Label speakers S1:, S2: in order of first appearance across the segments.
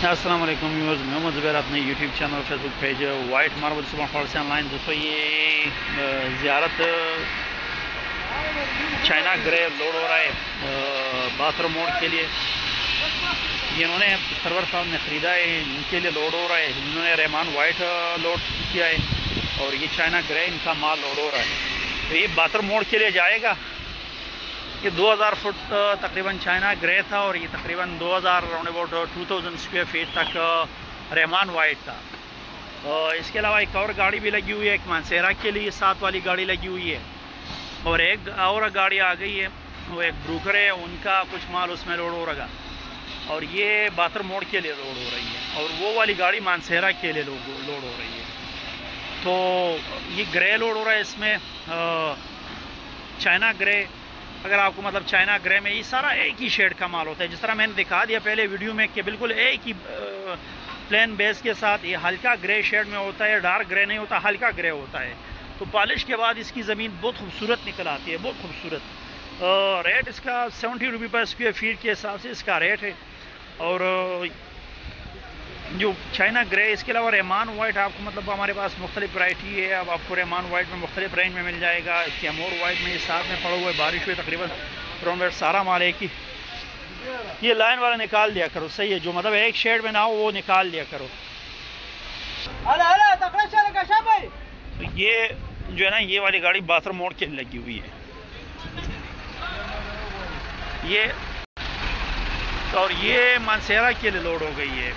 S1: अस्सलाम वालेकुम व्यूअर्स, मोहम्मद ज़ुबैर अपने YouTube channel Facebook page white marble super hall से ऑनलाइन। दोस्तों ये ज़ियारत चाइना ग्रे लोड हो रहा है बाथरूम मोड के लिए। ये इन्होंने सर्वर साहब ने ख़रीदा है, इनके लिए लोड हो रहा है। इन्होंने रहमान वाइट लोड किया है और ये चाइना ग्रे इनका माल लोड हो रहा है। तो ये बाथरूम मोड के लिए जाएगा। ये 2000 फुट तकरीबन चाइना ग्रे था और ये तकरीबन 2000 राउंड अबाउट 2000 स्क्वायर फीट तक रहमान वाइट था। इसके अलावा एक और गाड़ी भी लगी हुई है, एक मानसेरा के लिए 7 वाली गाड़ी लगी हुई है और एक और गाड़ी आ गई है, वो एक ब्रोकर है, उनका कुछ माल उसमें लोड हो रहा और ये बाथरूम मोड के लिए लोड हो रही है और वो वाली गाड़ी मानसेरा के लिए लोड हो रही है। तो ये ग्रे लोड हो रहा है, इसमें चाइना ग्रे। अगर आपको मतलब चाइना ग्रे में ये सारा एक ही शेड का माल होता है, जिस तरह मैंने दिखा दिया पहले वीडियो में कि बिल्कुल एक ही प्लेन बेस के साथ ये हल्का ग्रे शेड में होता है, डार्क ग्रे नहीं होता, हल्का ग्रे होता है। तो पॉलिश के बाद इसकी ज़मीन बहुत खूबसूरत निकल आती है, बहुत खूबसूरत। रेट इसका 70 रुपये पर स्क्वायर फीट के हिसाब से इसका रेट है। और जो चाइना ग्रे, इसके अलावा रहमान वाइट आपको मतलब हमारे पास मुख्तलिफ वैरायटी है। अब आपको रहमान वाइट में मुख्तलिफ रेंज में मिल जाएगा। कैमोर वाइट में साथ में पड़ा हुआ है, बारिश हुई तकरीबन राउंड सारा माल है कि ये लाइन वाला निकाल दिया करो, सही है। जो मतलब एक शेड में ना हो वो निकाल दिया करो। तो ये जो है ना, ये वाली गाड़ी बाथरूम मोड के लिए लगी हुई है ये, और ये मानसेरा के लिए लोड हो गई है।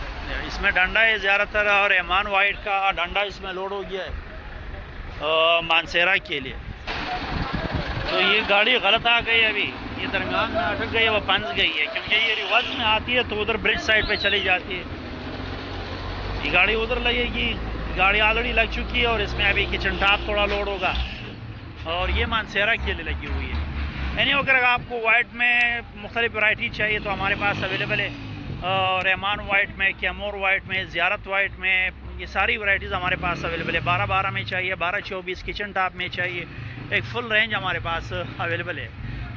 S1: इसमें डंडा है ज़्यादातर और रहमान वाइट का डंडा इसमें लोड हो गया है मानसेरा के लिए। तो ये गाड़ी गलत आ गई, अभी ये दरमियान में अटक गई है, वो फंस गई है क्योंकि ये रिवर्स में आती है तो उधर ब्रिज साइड पे चली जाती है। ये गाड़ी उधर लगेगी, गाड़ी ऑलरेडी लग चुकी है और इसमें अभी किचन टॉप थोड़ा लोड होगा और ये मानसेरा के लिए लगी हुई है। यानी अगर आपको वाइट में मुख्तलिफ वैरायटी चाहिए तो हमारे पास अवेलेबल है। रहमान वाइट में, कैमोर वाइट में, ज़ियारत वाइट में, ये सारी वैरायटीज़ हमारे पास अवेलेबल है। 12-12 में चाहिए, 12-24 किचन टॉप में चाहिए, एक फुल रेंज हमारे पास अवेलेबल है।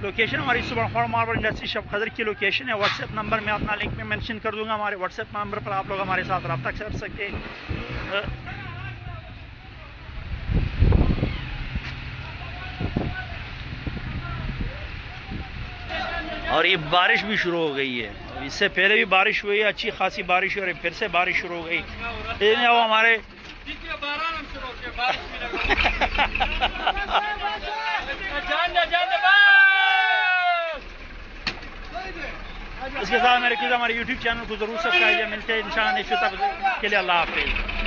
S1: लोकेशन हमारी super hall marble industry shop Khadar की लोकेशन है। व्हाट्सएप नंबर मैं अपना लिंक में मेंशन कर दूंगा। हमारे व्हाट्सएप नंबर पर आप लोग हमारे साथ रब्ता कर सकते हैं। और ये बारिश भी शुरू हो गई है, इससे पहले भी बारिश हुई है, अच्छी खासी बारिश हुई और फिर से बारिश शुरू हो गई। लेकिन वो हमारे इसके साथ मेरे हमारे यूट्यूब चैनल को जरूर सब्सक्राइब। मिलते हैं इंशाअल्लाह नेक्स्ट तक के लिए। अल्लाह हाफिज़।